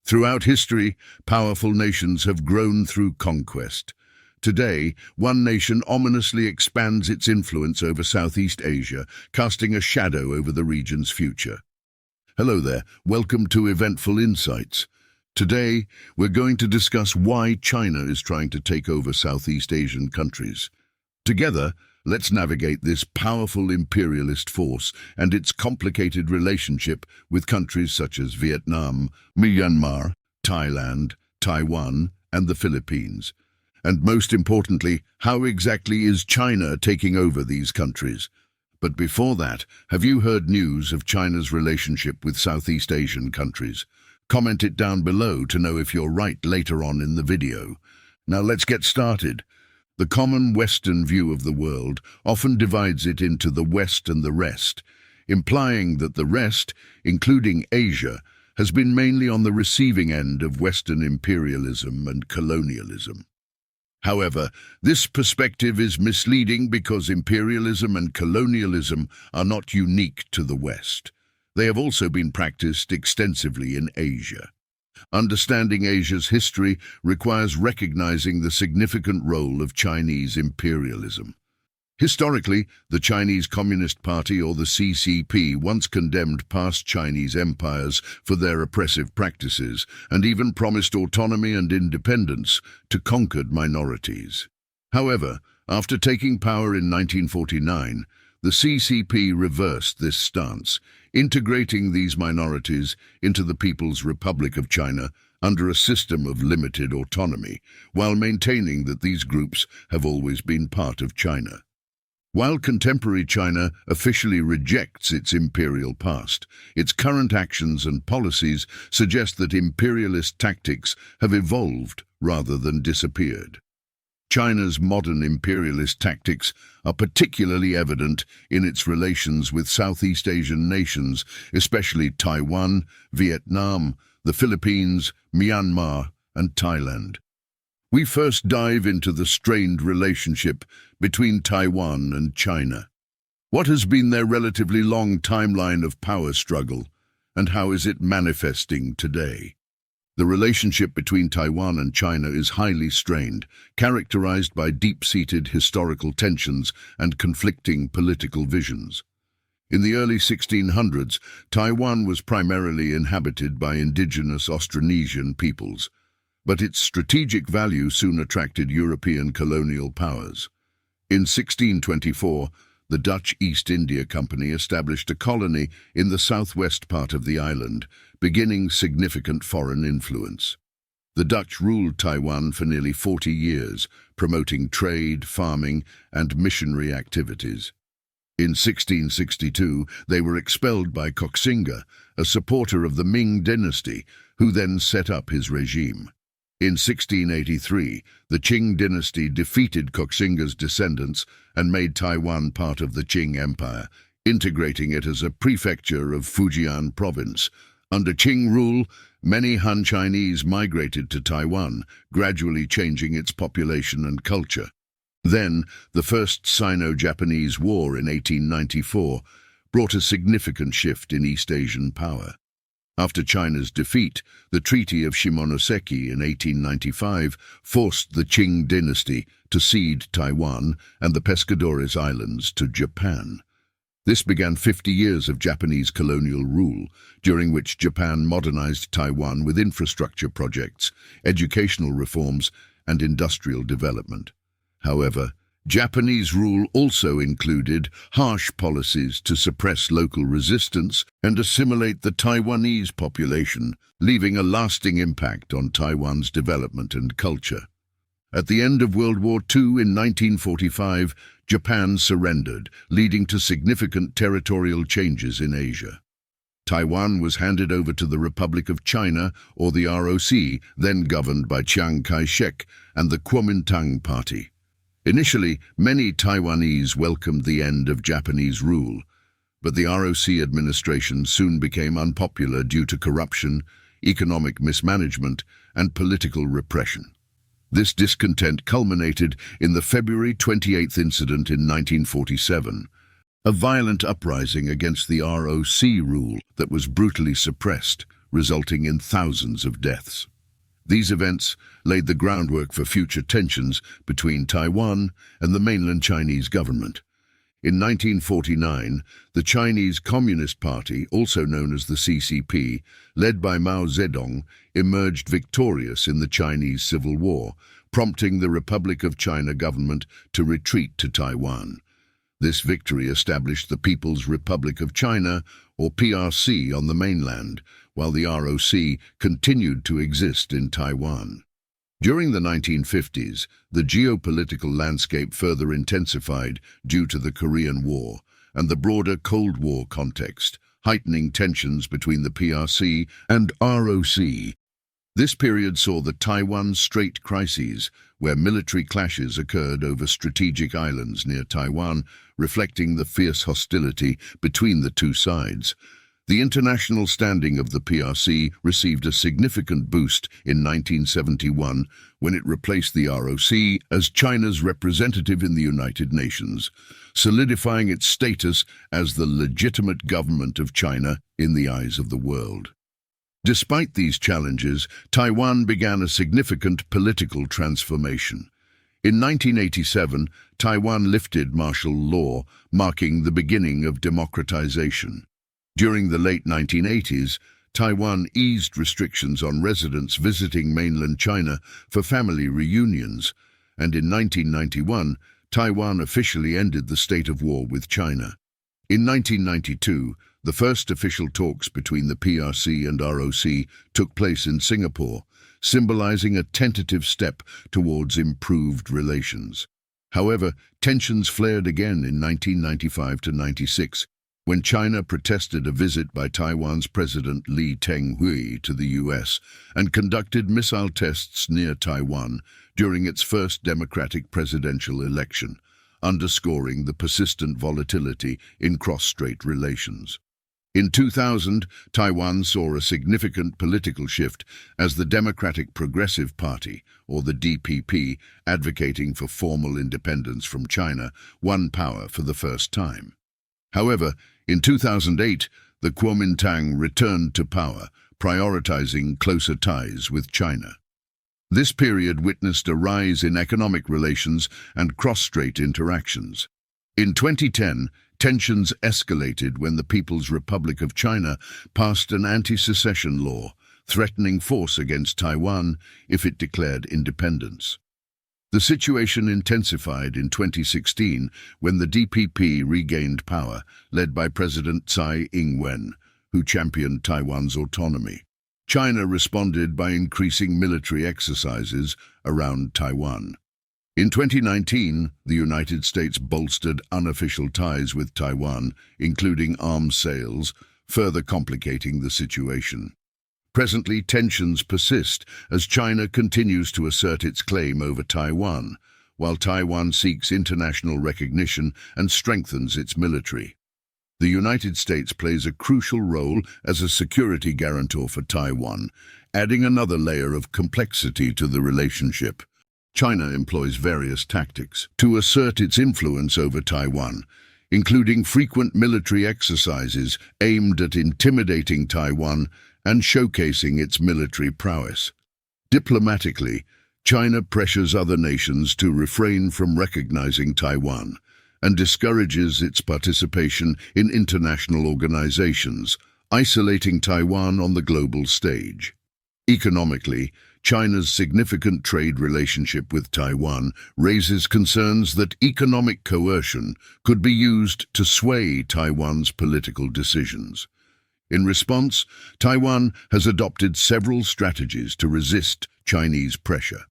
Throughout history, powerful nations have grown through conquest. Today, one nation ominously expands its influence over Southeast Asia, casting a shadow over the region's future. Hello there, welcome to Eventful Insights. Today, we're going to discuss why China is trying to take over Southeast Asian countries. Together, let's navigate this powerful imperialist force and its complicated relationship with countries such as Vietnam, Myanmar, Thailand, Taiwan, and the Philippines. And most importantly, how exactly is China taking over these countries? But before that, have you heard news of China's relationship with Southeast Asian countries? Comment it down below to know if you're right later on in the video. Now let's get started. The common Western view of the world often divides it into the West and the rest, implying that the rest, including Asia, has been mainly on the receiving end of Western imperialism and colonialism. However, this perspective is misleading because imperialism and colonialism are not unique to the West. They have also been practiced extensively in Asia. Understanding Asia's history requires recognizing the significant role of Chinese imperialism. Historically, the Chinese Communist Party, or the CCP, once condemned past Chinese empires for their oppressive practices and even promised autonomy and independence to conquered minorities. However, after taking power in 1949, the CCP reversed this stance, integrating these minorities into the People's Republic of China under a system of limited autonomy, while maintaining that these groups have always been part of China. While contemporary China officially rejects its imperial past, its current actions and policies suggest that imperialist tactics have evolved rather than disappeared. China's modern imperialist tactics are particularly evident in its relations with Southeast Asian nations, especially Taiwan, Vietnam, the Philippines, Myanmar, and Thailand. We first dive into the strained relationship between Taiwan and China. What has been their relatively long timeline of power struggle, and how is it manifesting today? The relationship between Taiwan and China is highly strained, characterized by deep-seated historical tensions and conflicting political visions. In the early 1600s, Taiwan was primarily inhabited by indigenous Austronesian peoples, but its strategic value soon attracted European colonial powers. In 1624, the Dutch East India Company established a colony in the southwest part of the island, beginning significant foreign influence. The Dutch ruled Taiwan for nearly 40 years, promoting trade, farming, and missionary activities. In 1662, they were expelled by Koxinga, a supporter of the Ming dynasty, who then set up his regime. In 1683, the Qing dynasty defeated Koxinga's descendants and made Taiwan part of the Qing Empire, integrating it as a prefecture of Fujian province. Under Qing rule, many Han Chinese migrated to Taiwan, gradually changing its population and culture. Then, the First Sino-Japanese War in 1894 brought a significant shift in East Asian power. After China's defeat, the Treaty of Shimonoseki in 1895 forced the Qing dynasty to cede Taiwan and the Pescadores Islands to Japan. This began 50 years of Japanese colonial rule, during which Japan modernized Taiwan with infrastructure projects, educational reforms, and industrial development. However, Japanese rule also included harsh policies to suppress local resistance and assimilate the Taiwanese population, leaving a lasting impact on Taiwan's development and culture. At the end of World War II in 1945, Japan surrendered, leading to significant territorial changes in Asia. Taiwan was handed over to the Republic of China, or the ROC, then governed by Chiang Kai-shek and the Kuomintang Party. Initially, many Taiwanese welcomed the end of Japanese rule, but the ROC administration soon became unpopular due to corruption, economic mismanagement, and political repression. This discontent culminated in the February 28th incident in 1947, a violent uprising against the ROC rule that was brutally suppressed, resulting in thousands of deaths. These events laid the groundwork for future tensions between Taiwan and the mainland Chinese government. In 1949, the Chinese Communist Party, also known as the CCP, led by Mao Zedong, emerged victorious in the Chinese Civil War, prompting the Republic of China government to retreat to Taiwan. This victory established the People's Republic of China, or PRC, on the mainland, while the ROC continued to exist in Taiwan. During the 1950s, the geopolitical landscape further intensified due to the Korean War and the broader Cold War context, heightening tensions between the PRC and ROC. This period saw the Taiwan Strait crises, where military clashes occurred over strategic islands near Taiwan, reflecting the fierce hostility between the two sides. The international standing of the PRC received a significant boost in 1971 when it replaced the ROC as China's representative in the United Nations, solidifying its status as the legitimate government of China in the eyes of the world. Despite these challenges, Taiwan began a significant political transformation. In 1987, Taiwan lifted martial law, marking the beginning of democratization. During the late 1980s, Taiwan eased restrictions on residents visiting mainland China for family reunions, and in 1991, Taiwan officially ended the state of war with China. In 1992, the first official talks between the PRC and ROC took place in Singapore, symbolizing a tentative step towards improved relations. However, tensions flared again in 1995 to 96, when China protested a visit by Taiwan's President Lee Teng-hui to the US and conducted missile tests near Taiwan during its first democratic presidential election, underscoring the persistent volatility in cross-strait relations. In 2000, Taiwan saw a significant political shift as the Democratic Progressive Party, or the DPP, advocating for formal independence from China, won power for the first time. However, in 2008, the Kuomintang returned to power, prioritizing closer ties with China. This period witnessed a rise in economic relations and cross-strait interactions. In 2010, tensions escalated when the People's Republic of China passed an anti-secession law, threatening force against Taiwan if it declared independence. The situation intensified in 2016 when the DPP regained power, led by President Tsai Ing-wen, who championed Taiwan's autonomy. China responded by increasing military exercises around Taiwan. In 2019, the United States bolstered unofficial ties with Taiwan, including arms sales, further complicating the situation. Presently, tensions persist as China continues to assert its claim over Taiwan, while Taiwan seeks international recognition and strengthens its military. The United States plays a crucial role as a security guarantor for Taiwan, adding another layer of complexity to the relationship. China employs various tactics to assert its influence over Taiwan, including frequent military exercises aimed at intimidating Taiwan and showcasing its military prowess. Diplomatically, China pressures other nations to refrain from recognizing Taiwan and discourages its participation in international organizations, isolating Taiwan on the global stage. Economically, China's significant trade relationship with Taiwan raises concerns that economic coercion could be used to sway Taiwan's political decisions. In response, Taiwan has adopted several strategies to resist Chinese pressure.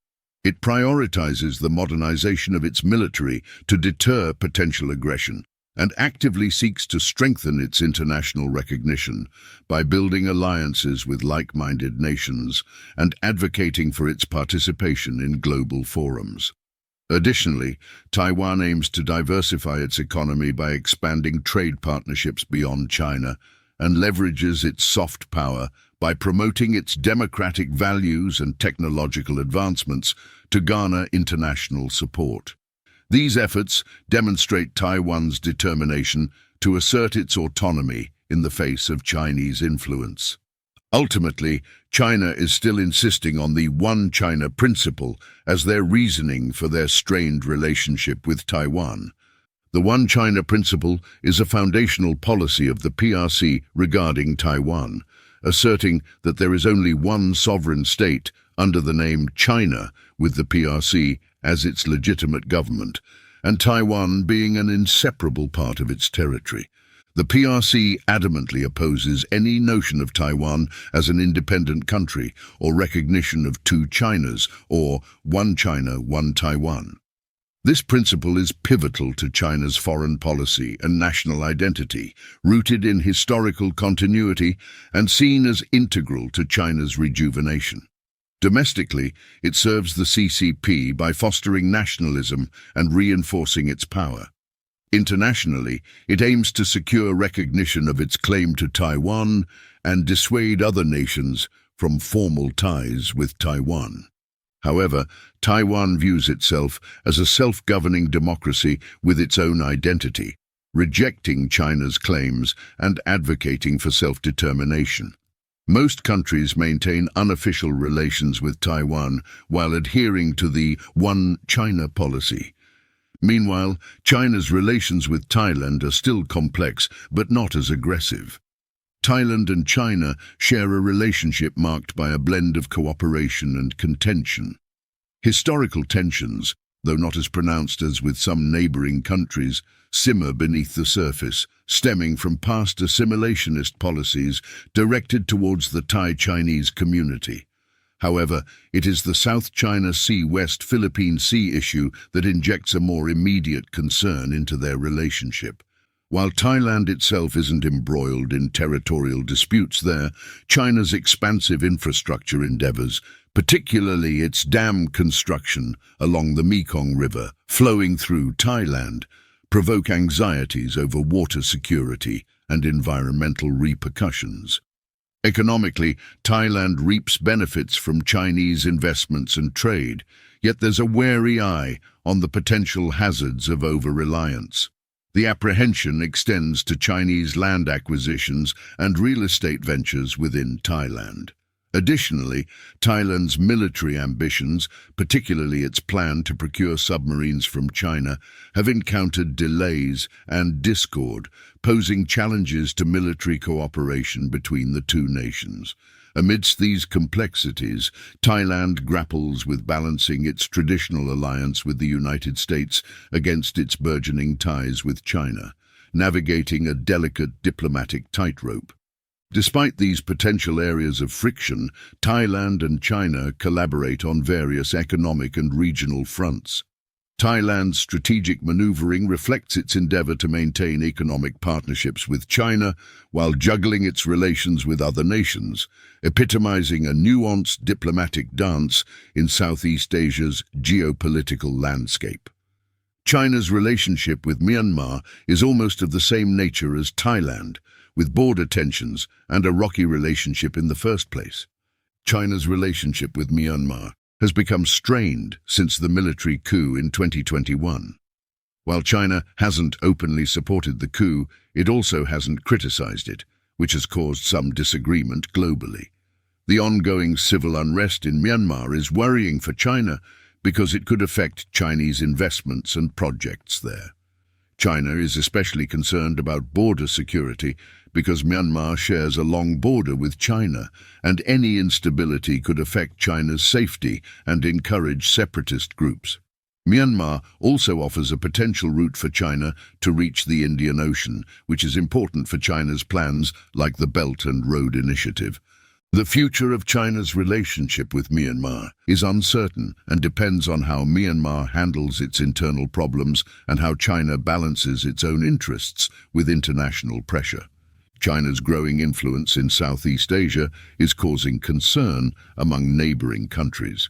It prioritizes the modernization of its military to deter potential aggression and actively seeks to strengthen its international recognition by building alliances with like-minded nations and advocating for its participation in global forums. Additionally, Taiwan aims to diversify its economy by expanding trade partnerships beyond China and leverages its soft power by promoting its democratic values and technological advancements to garner international support. These efforts demonstrate Taiwan's determination to assert its autonomy in the face of Chinese influence. Ultimately, China is still insisting on the One China principle as their reasoning for their strained relationship with Taiwan. The One China principle is a foundational policy of the PRC regarding Taiwan, asserting that there is only one sovereign state under the name China, with the PRC as its legitimate government, and Taiwan being an inseparable part of its territory. The PRC adamantly opposes any notion of Taiwan as an independent country or recognition of two Chinas or one China, one Taiwan. This principle is pivotal to China's foreign policy and national identity, rooted in historical continuity and seen as integral to China's rejuvenation. Domestically, it serves the CCP by fostering nationalism and reinforcing its power. Internationally, it aims to secure recognition of its claim to Taiwan and dissuade other nations from formal ties with Taiwan. However, Taiwan views itself as a self-governing democracy with its own identity, rejecting China's claims and advocating for self-determination. Most countries maintain unofficial relations with Taiwan while adhering to the One China policy. Meanwhile, China's relations with Thailand are still complex, but not as aggressive. Thailand and China share a relationship marked by a blend of cooperation and contention. Historical tensions, though not as pronounced as with some neighboring countries, simmer beneath the surface, stemming from past assimilationist policies directed towards the Thai-Chinese community. However, it is the South China Sea-West Philippine Sea issue that injects a more immediate concern into their relationship. While Thailand itself isn't embroiled in territorial disputes there, China's expansive infrastructure endeavors, particularly its dam construction along the Mekong River flowing through Thailand, provoke anxieties over water security and environmental repercussions. Economically, Thailand reaps benefits from Chinese investments and trade, yet there's a wary eye on the potential hazards of over-reliance. The apprehension extends to Chinese land acquisitions and real estate ventures within Thailand. Additionally, Thailand's military ambitions, particularly its plan to procure submarines from China, have encountered delays and discord, posing challenges to military cooperation between the two nations. Amidst these complexities, Thailand grapples with balancing its traditional alliance with the United States against its burgeoning ties with China, navigating a delicate diplomatic tightrope. Despite these potential areas of friction, Thailand and China collaborate on various economic and regional fronts. Thailand's strategic maneuvering reflects its endeavor to maintain economic partnerships with China while juggling its relations with other nations, epitomizing a nuanced diplomatic dance in Southeast Asia's geopolitical landscape. China's relationship with Myanmar is almost of the same nature as Thailand, with border tensions and a rocky relationship in the first place. China's relationship with Myanmar has become strained since the military coup in 2021. While China hasn't openly supported the coup, it also hasn't criticized it, which has caused some disagreement globally. The ongoing civil unrest in Myanmar is worrying for China because it could affect Chinese investments and projects there. China is especially concerned about border security because Myanmar shares a long border with China, and any instability could affect China's safety and encourage separatist groups. Myanmar also offers a potential route for China to reach the Indian Ocean, which is important for China's plans like the Belt and Road Initiative. The future of China's relationship with Myanmar is uncertain and depends on how Myanmar handles its internal problems and how China balances its own interests with international pressure. China's growing influence in Southeast Asia is causing concern among neighboring countries.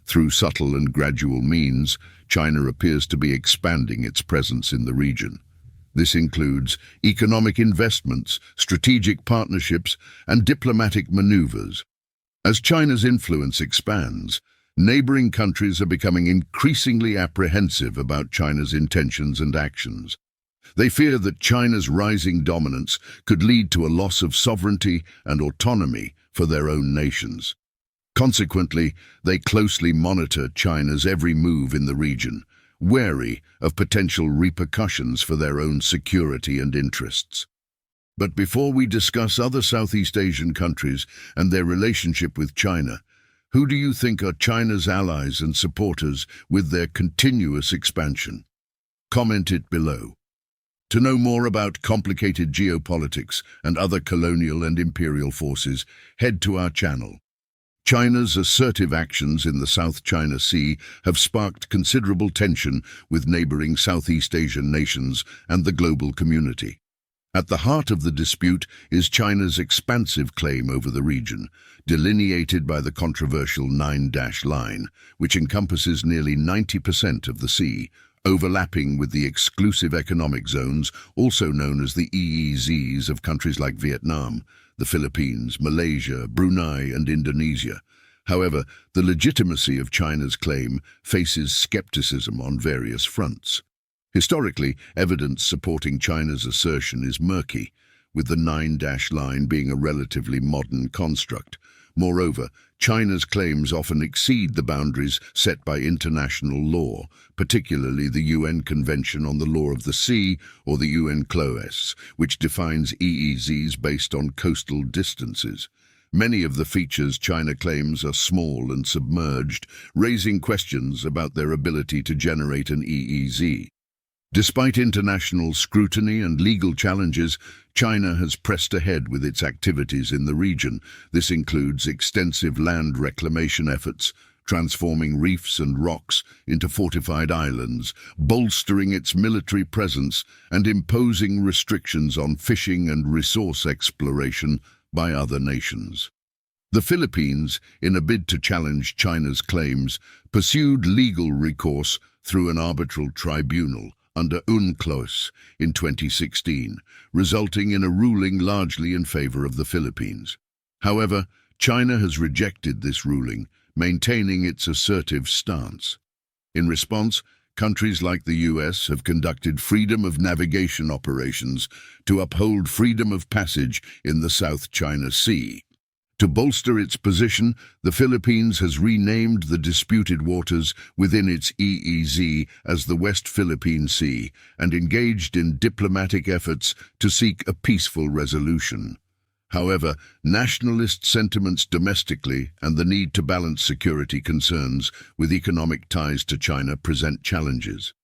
Through subtle and gradual means, China appears to be expanding its presence in the region. This includes economic investments, strategic partnerships, and diplomatic maneuvers. As China's influence expands, neighboring countries are becoming increasingly apprehensive about China's intentions and actions. They fear that China's rising dominance could lead to a loss of sovereignty and autonomy for their own nations. Consequently, they closely monitor China's every move in the region, wary of potential repercussions for their own security and interests. But before we discuss other Southeast Asian countries and their relationship with China, who do you think are China's allies and supporters with their continuous expansion? Comment it below. To know more about complicated geopolitics and other colonial and imperial forces, head to our channel. China's assertive actions in the South China Sea have sparked considerable tension with neighboring Southeast Asian nations and the global community. At the heart of the dispute is China's expansive claim over the region, delineated by the controversial 9-line, which encompasses nearly 90% of the sea, overlapping with the exclusive economic zones, also known as the EEZs, of countries like Vietnam, the Philippines, Malaysia, Brunei, and Indonesia. However, the legitimacy of China's claim faces skepticism on various fronts. Historically, evidence supporting China's assertion is murky, with the 9-line being a relatively modern construct. Moreover, China's claims often exceed the boundaries set by international law, particularly the UN Convention on the Law of the Sea, or the UNCLOS, which defines EEZs based on coastal distances. Many of the features China claims are small and submerged, raising questions about their ability to generate an EEZ. Despite international scrutiny and legal challenges, China has pressed ahead with its activities in the region. This includes extensive land reclamation efforts, transforming reefs and rocks into fortified islands, bolstering its military presence, and imposing restrictions on fishing and resource exploration by other nations. The Philippines, in a bid to challenge China's claims, pursued legal recourse through an arbitral tribunal under UNCLOS in 2016, resulting in a ruling largely in favor of the Philippines. However, China has rejected this ruling, maintaining its assertive stance. In response, countries like the US have conducted freedom of navigation operations to uphold freedom of passage in the South China Sea. To bolster its position, the Philippines has renamed the disputed waters within its EEZ as the West Philippine Sea and engaged in diplomatic efforts to seek a peaceful resolution. However, nationalist sentiments domestically and the need to balance security concerns with economic ties to China present challenges.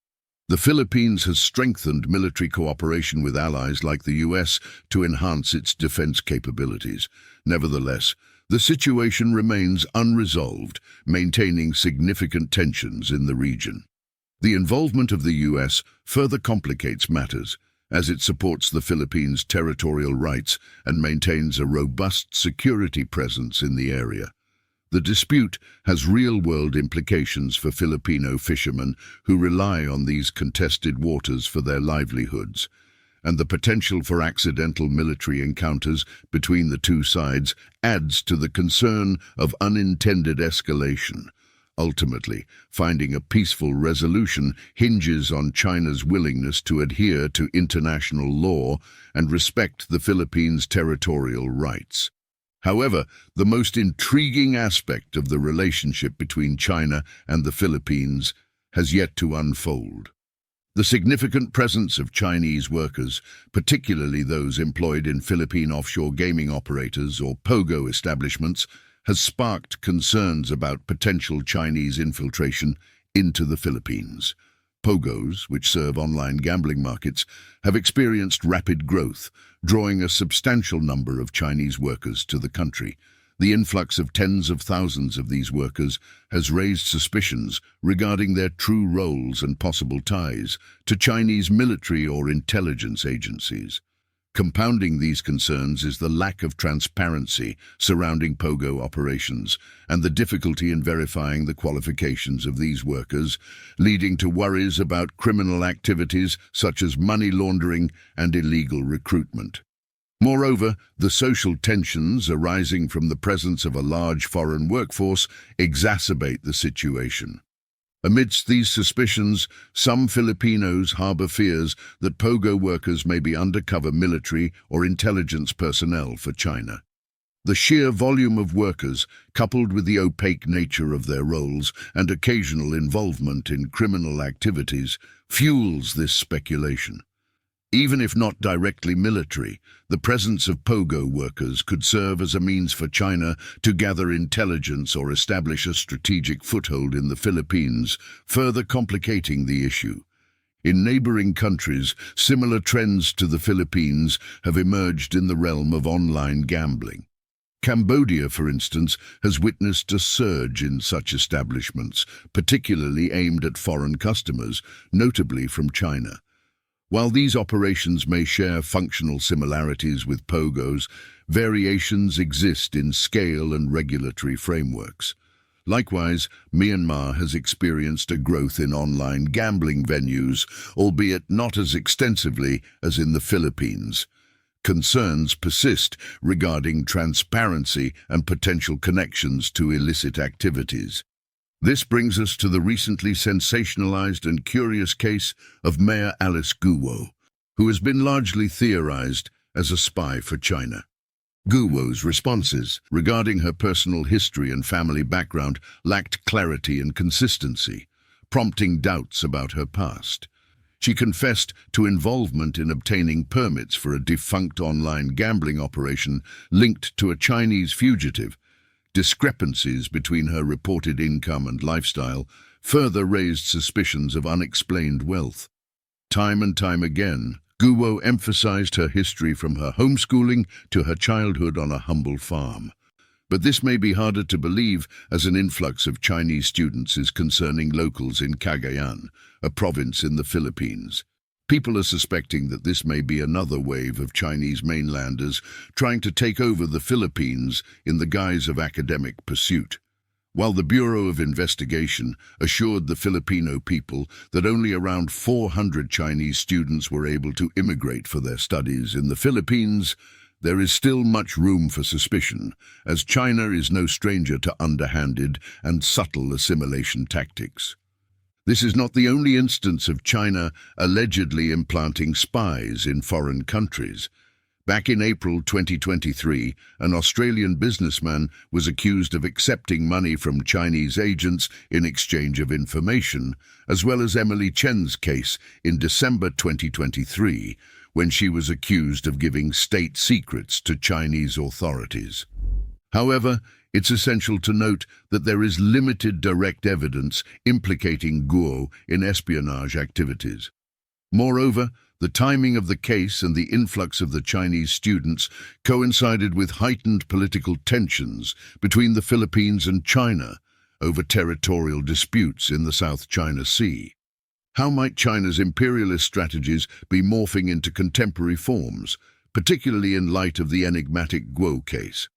The Philippines has strengthened military cooperation with allies like the US to enhance its defense capabilities. Nevertheless, the situation remains unresolved, maintaining significant tensions in the region. The involvement of the US further complicates matters, as it supports the Philippines' territorial rights and maintains a robust security presence in the area. The dispute has real-world implications for Filipino fishermen who rely on these contested waters for their livelihoods, and the potential for accidental military encounters between the two sides adds to the concern of unintended escalation. Ultimately, finding a peaceful resolution hinges on China's willingness to adhere to international law and respect the Philippines' territorial rights. However, the most intriguing aspect of the relationship between China and the Philippines has yet to unfold. The significant presence of Chinese workers, particularly those employed in Philippine offshore gaming operators or POGO establishments, has sparked concerns about potential Chinese infiltration into the Philippines. POGOs, which serve online gambling markets, have experienced rapid growth, drawing a substantial number of Chinese workers to the country. The influx of tens of thousands of these workers has raised suspicions regarding their true roles and possible ties to Chinese military or intelligence agencies. Compounding these concerns is the lack of transparency surrounding POGO operations and the difficulty in verifying the qualifications of these workers, leading to worries about criminal activities such as money laundering and illegal recruitment. Moreover, the social tensions arising from the presence of a large foreign workforce exacerbate the situation. Amidst these suspicions, some Filipinos harbor fears that POGO workers may be undercover military or intelligence personnel for China. The sheer volume of workers, coupled with the opaque nature of their roles and occasional involvement in criminal activities, fuels this speculation. Even if not directly military, the presence of pogo workers could serve as a means for China to gather intelligence or establish a strategic foothold in the Philippines, further complicating the issue. In neighboring countries, similar trends to the Philippines have emerged in the realm of online gambling. Cambodia, for instance, has witnessed a surge in such establishments, particularly aimed at foreign customers, notably from China. While these operations may share functional similarities with pogos, variations exist in scale and regulatory frameworks. Likewise, Myanmar has experienced a growth in online gambling venues, albeit not as extensively as in the Philippines. Concerns persist regarding transparency and potential connections to illicit activities. This brings us to the recently sensationalized and curious case of Mayor Alice Guo, who has been largely theorized as a spy for China. Guo's responses regarding her personal history and family background lacked clarity and consistency, prompting doubts about her past. She confessed to involvement in obtaining permits for a defunct online gambling operation linked to a Chinese fugitive. Discrepancies between her reported income and lifestyle further raised suspicions of unexplained wealth. Time and time again, Guo emphasized her history from her homeschooling to her childhood on a humble farm. But this may be harder to believe as an influx of Chinese students is concerning locals in Cagayan, a province in the Philippines. People are suspecting that this may be another wave of Chinese mainlanders trying to take over the Philippines in the guise of academic pursuit. While the Bureau of Investigation assured the Filipino people that only around 400 Chinese students were able to immigrate for their studies in the Philippines, there is still much room for suspicion, as China is no stranger to underhanded and subtle assimilation tactics. This is not the only instance of China allegedly implanting spies in foreign countries. Back in April 2023, an Australian businessman was accused of accepting money from Chinese agents in exchange of information, as well as Emily Chen's case in December 2023, when she was accused of giving state secrets to Chinese authorities. However, it's essential to note that there is limited direct evidence implicating Guo in espionage activities. Moreover, the timing of the case and the influx of the Chinese students coincided with heightened political tensions between the Philippines and China over territorial disputes in the South China Sea. How might China's imperialist strategies be morphing into contemporary forms, particularly in light of the enigmatic Guo case?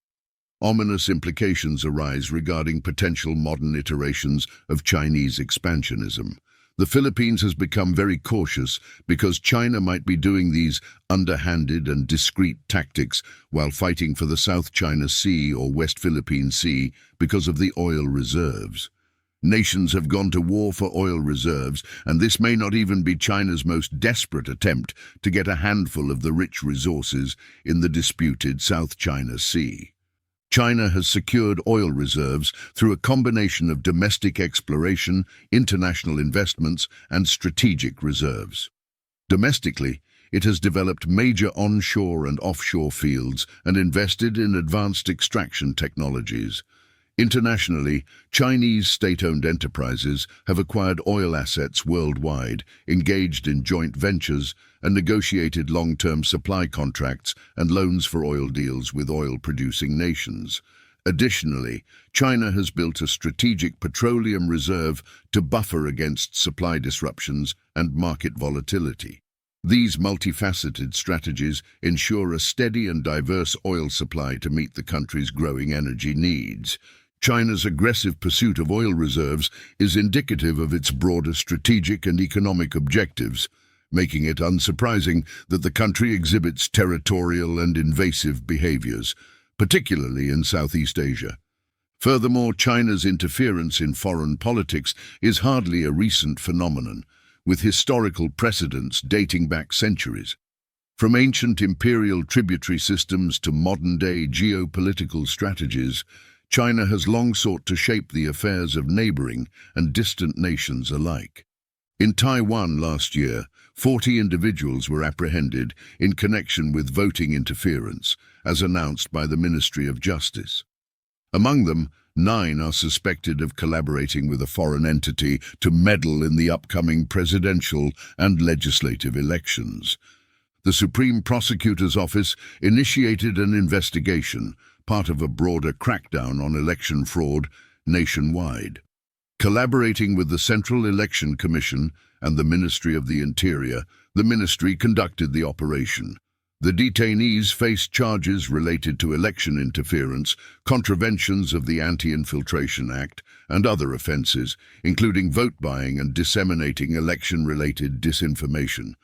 Ominous implications arise regarding potential modern iterations of Chinese expansionism. The Philippines has become very cautious because China might be doing these underhanded and discreet tactics while fighting for the South China Sea or West Philippine Sea because of the oil reserves. Nations have gone to war for oil reserves, and this may not even be China's most desperate attempt to get a handful of the rich resources in the disputed South China Sea. China has secured oil reserves through a combination of domestic exploration, international investments, and strategic reserves. Domestically, it has developed major onshore and offshore fields and invested in advanced extraction technologies. Internationally, Chinese state-owned enterprises have acquired oil assets worldwide, engaged in joint ventures, and negotiated long-term supply contracts and loans for oil deals with oil-producing nations. Additionally, China has built a strategic petroleum reserve to buffer against supply disruptions and market volatility. These multifaceted strategies ensure a steady and diverse oil supply to meet the country's growing energy needs. China's aggressive pursuit of oil reserves is indicative of its broader strategic and economic objectives, making it unsurprising that the country exhibits territorial and invasive behaviors, particularly in Southeast Asia. Furthermore, China's interference in foreign politics is hardly a recent phenomenon, with historical precedents dating back centuries. From ancient imperial tributary systems to modern-day geopolitical strategies, China has long sought to shape the affairs of neighboring and distant nations alike. In Taiwan last year, 40 individuals were apprehended in connection with voting interference, as announced by the Ministry of Justice. Among them, 9 are suspected of collaborating with a foreign entity to meddle in the upcoming presidential and legislative elections. The Supreme Prosecutor's Office initiated an investigation, part of a broader crackdown on election fraud nationwide. Collaborating with the Central Election Commission and the Ministry of the Interior, the ministry conducted the operation. The detainees faced charges related to election interference, contraventions of the Anti-Infiltration Act, and other offences, including vote buying and disseminating election-related disinformation.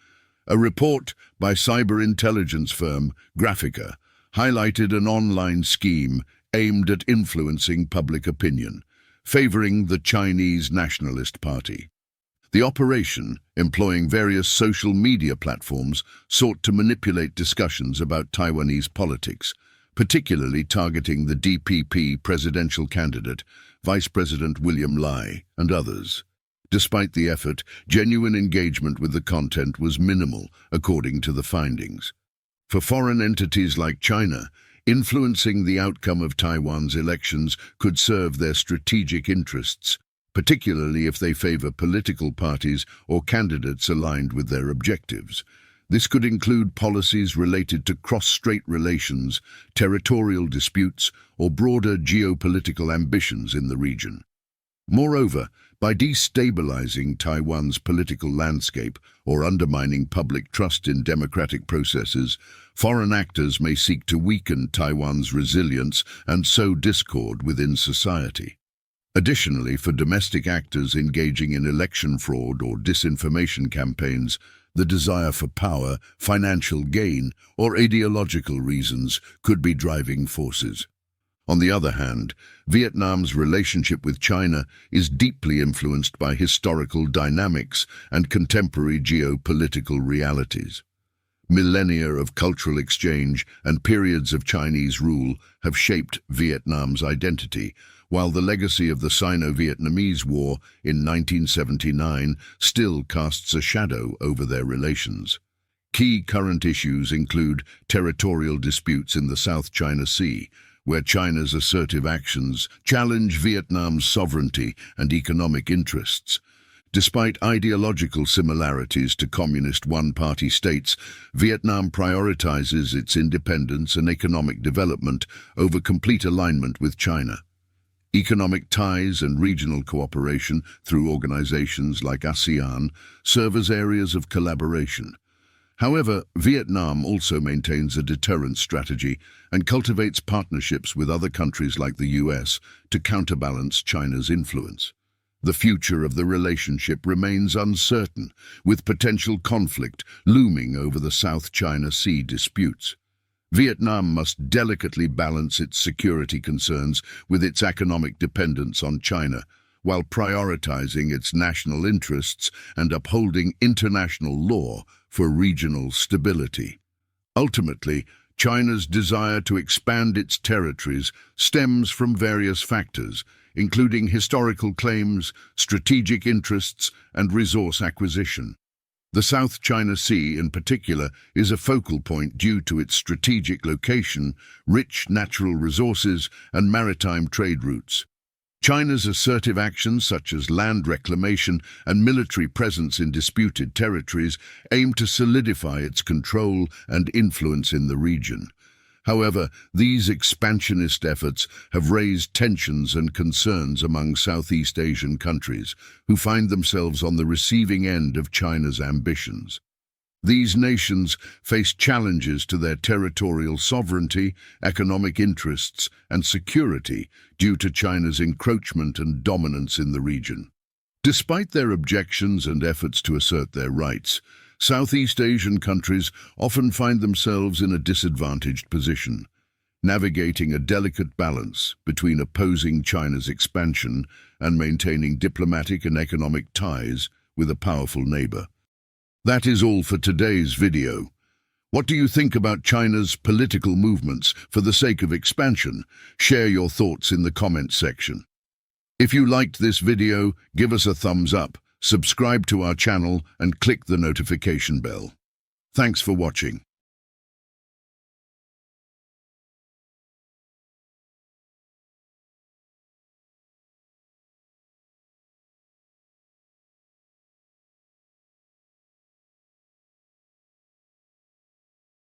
A report by cyber intelligence firm Graphica highlighted an online scheme aimed at influencing public opinion, favouring the Chinese Nationalist Party. The operation, employing various social media platforms, sought to manipulate discussions about Taiwanese politics, particularly targeting the DPP presidential candidate, Vice President William Lai, and others. Despite the effort, genuine engagement with the content was minimal, according to the findings. For foreign entities like China, influencing the outcome of Taiwan's elections could serve their strategic interests, particularly if they favor political parties or candidates aligned with their objectives. This could include policies related to cross-strait relations, territorial disputes, or broader geopolitical ambitions in the region. Moreover, by destabilizing Taiwan's political landscape or undermining public trust in democratic processes, foreign actors may seek to weaken Taiwan's resilience and sow discord within society. Additionally, for domestic actors engaging in election fraud or disinformation campaigns, the desire for power, financial gain, or ideological reasons could be driving forces. On the other hand, Vietnam's relationship with China is deeply influenced by historical dynamics and contemporary geopolitical realities. Millennia of cultural exchange and periods of Chinese rule have shaped Vietnam's identity, while the legacy of the Sino-Vietnamese War in 1979 still casts a shadow over their relations. Key current issues include territorial disputes in the South China Sea, where China's assertive actions challenge Vietnam's sovereignty and economic interests. Despite ideological similarities to communist one-party states, Vietnam prioritizes its independence and economic development over complete alignment with China. Economic ties and regional cooperation through organizations like ASEAN serve as areas of collaboration. However, Vietnam also maintains a deterrence strategy and cultivates partnerships with other countries like the US to counterbalance China's influence. The future of the relationship remains uncertain, with potential conflict looming over the South China Sea disputes. Vietnam must delicately balance its security concerns with its economic dependence on China, while prioritizing its national interests and upholding international law for regional stability. Ultimately, China's desire to expand its territories stems from various factors, including historical claims, strategic interests, and resource acquisition. The South China Sea, in particular, is a focal point due to its strategic location, rich natural resources, and maritime trade routes. China's assertive actions such as land reclamation and military presence in disputed territories aim to solidify its control and influence in the region. However, these expansionist efforts have raised tensions and concerns among Southeast Asian countries, who find themselves on the receiving end of China's ambitions. These nations face challenges to their territorial sovereignty, economic interests, and security due to China's encroachment and dominance in the region. Despite their objections and efforts to assert their rights, Southeast Asian countries often find themselves in a disadvantaged position, navigating a delicate balance between opposing China's expansion and maintaining diplomatic and economic ties with a powerful neighbor. That is all for today's video. What do you think about China's political movements for the sake of expansion? Share your thoughts in the comments section. If you liked this video, give us a thumbs up, subscribe to our channel and click the notification bell. Thanks for watching.